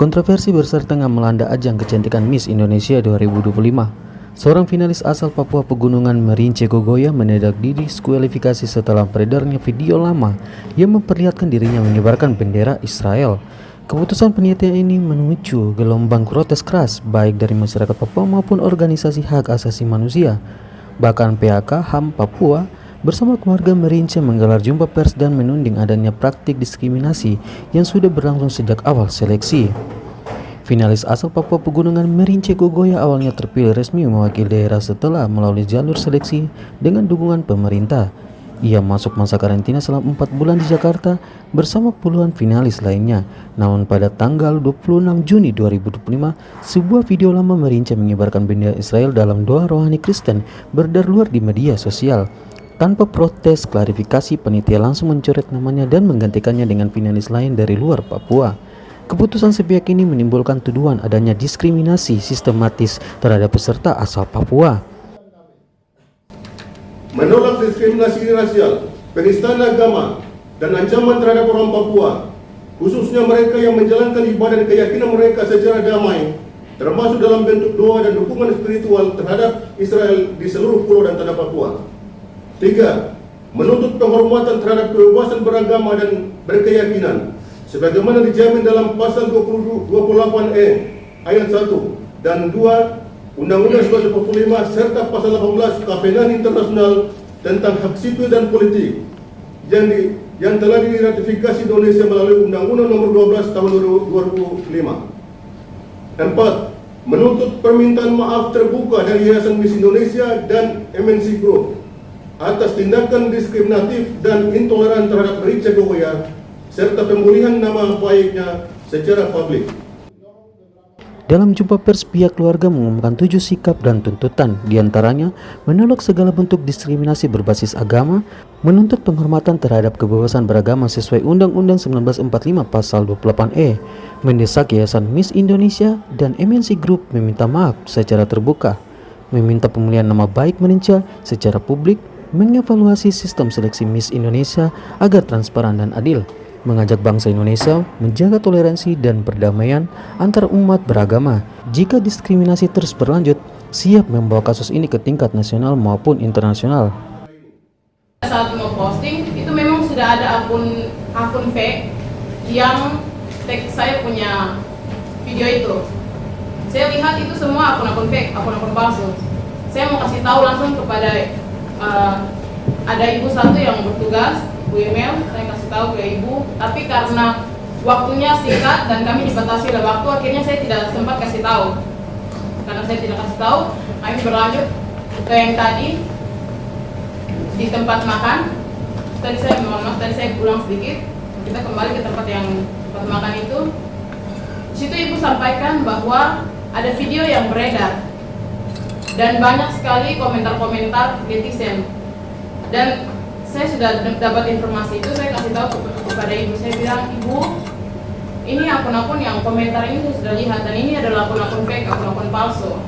Kontroversi besar tengah melanda ajang kecantikan Miss Indonesia 2025. Seorang finalis asal Papua Pegunungan Merince Gogoya mendadak didiskualifikasi setelah beredarnya video lama yang memperlihatkan dirinya mengibarkan bendera Israel. Keputusan panitia ini memicu gelombang protes keras baik dari masyarakat Papua maupun organisasi hak asasi manusia. Bahkan PHK HAM Papua bersama keluarga Merince menggelar jumpa pers dan menuding adanya praktik diskriminasi yang sudah berlangsung sejak awal seleksi. Finalis asal Papua Pegunungan Merince Gogoya awalnya terpilih resmi mewakili daerah setelah melalui jalur seleksi dengan dukungan pemerintah. Ia masuk masa karantina selama 4 bulan di Jakarta bersama puluhan finalis lainnya. Namun pada tanggal 26 Juni 2025, sebuah video lama Merince mengibarkan bendera Israel dalam doa rohani Kristen beredar luar di media sosial. Tanpa protes klarifikasi, panitia langsung mencoret namanya dan menggantikannya dengan finalis lain dari luar Papua. Keputusan sepihak ini menimbulkan tuduhan adanya diskriminasi sistematis terhadap peserta asal Papua. Menolak diskriminasi rasial, penistaan agama, dan ancaman terhadap orang Papua, khususnya mereka yang menjalankan ibadah dan keyakinan mereka secara damai, termasuk dalam bentuk doa dan dukungan spiritual terhadap Israel di seluruh pulau dan tanah Papua. 3. Menuntut penghormatan terhadap kebebasan beragama dan berkeyakinan, sebagaimana dijamin dalam pasal 28E ayat 1 dan 2 Undang-Undang 1945 serta pasal 18 Kovenant Internasional tentang hak sipil dan politik yang telah diratifikasi Indonesia melalui Undang-Undang Nomor 12 Tahun 2005. 4. Menuntut permintaan maaf terbuka dari Yayasan Miss Indonesia dan MNC Group atas tindakan diskriminatif dan intoleran terhadap Merince Gogoya serta pemulihan nama baiknya secara publik. Dalam jumpa pers, pihak keluarga mengumumkan 7 sikap dan tuntutan, diantaranya menolak segala bentuk diskriminasi berbasis agama, menuntut penghormatan terhadap kebebasan beragama sesuai Undang-Undang 1945 Pasal 28E, mendesak Yayasan Miss Indonesia dan MNC Group meminta maaf secara terbuka, meminta pemulihan nama baik Merince secara publik, mengevaluasi sistem seleksi Miss Indonesia agar transparan dan adil, mengajak bangsa Indonesia menjaga toleransi dan perdamaian antar umat beragama. Jika diskriminasi terus berlanjut, siap membawa kasus ini ke tingkat nasional maupun internasional. Saat mau posting, itu memang sudah ada akun fake yang tag saya punya video itu. Saya lihat itu semua akun-akun fake, akun-akun palsu. Saya mau kasih tahu langsung kepada ada ibu satu yang bertugas, Bu email, saya kasih tahu ke ibu, tapi karena waktunya singkat dan kami dibatasi oleh waktu, akhirnya saya tidak sempat kasih tahu. Karena saya tidak kasih tahu, kami berlanjut ke yang tadi di tempat makan. Tadi saya mohon maaf, tadi saya pulang sedikit. Kita kembali ke tempat makan itu. Di situ ibu sampaikan bahwa ada video yang beredar dan banyak sekali komentar-komentar netizen. Dan saya sudah dapat informasi itu, saya kasih tahu kepada ibu. Saya bilang, ibu, ini akun-akun yang komentar ini saya sudah lihat dan ini adalah akun-akun fake, akun-akun palsu.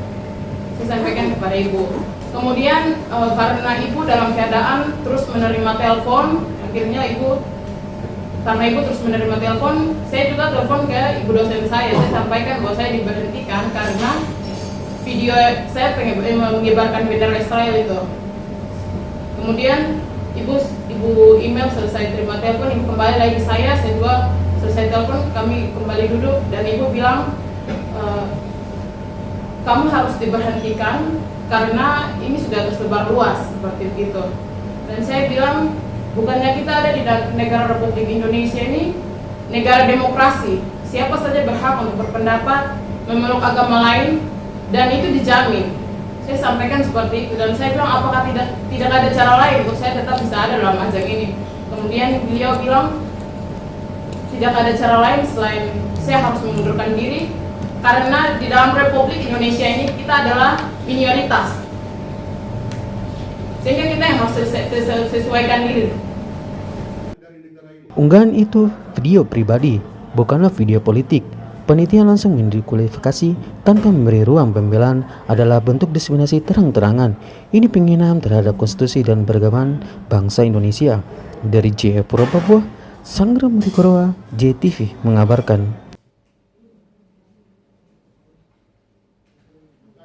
Saya sampaikan kepada ibu. Kemudian karena ibu dalam keadaan terus menerima telepon, akhirnya karena ibu terus menerima telepon, saya juga telepon ke ibu dosen saya sampaikan bahwa saya diberhentikan karena video saya mengibarkan bendera Israel itu. Kemudian Ibu email selesai terima telepon, ibu kembali lagi saya juga selesai telepon, kami kembali duduk dan ibu bilang kamu harus diberhentikan karena ini sudah tersebar luas seperti itu. Dan saya bilang bukannya kita ada di negara Republik Indonesia ini negara demokrasi, siapa saja berhak untuk berpendapat, memeluk agama lain dan itu dijamin. Saya sampaikan seperti itu dan saya bilang apakah tidak ada cara lain untuk saya tetap bisa ada dalam ajang ini. Kemudian beliau bilang tidak ada cara lain selain saya harus mengundurkan diri karena di dalam Republik Indonesia ini kita adalah minoritas, sehingga kita yang harus sesuaikan diri. Unggahan itu video pribadi, bukanlah video politik. Panitia langsung mendiskualifikasi tanpa memberi ruang pembelaan adalah bentuk diskriminasi terang-terangan. Ini penghinaan terhadap konstitusi dan beragaman bangsa Indonesia. Dari Jayapura, Papua, Sanggra Murikoroa, JTV mengabarkan.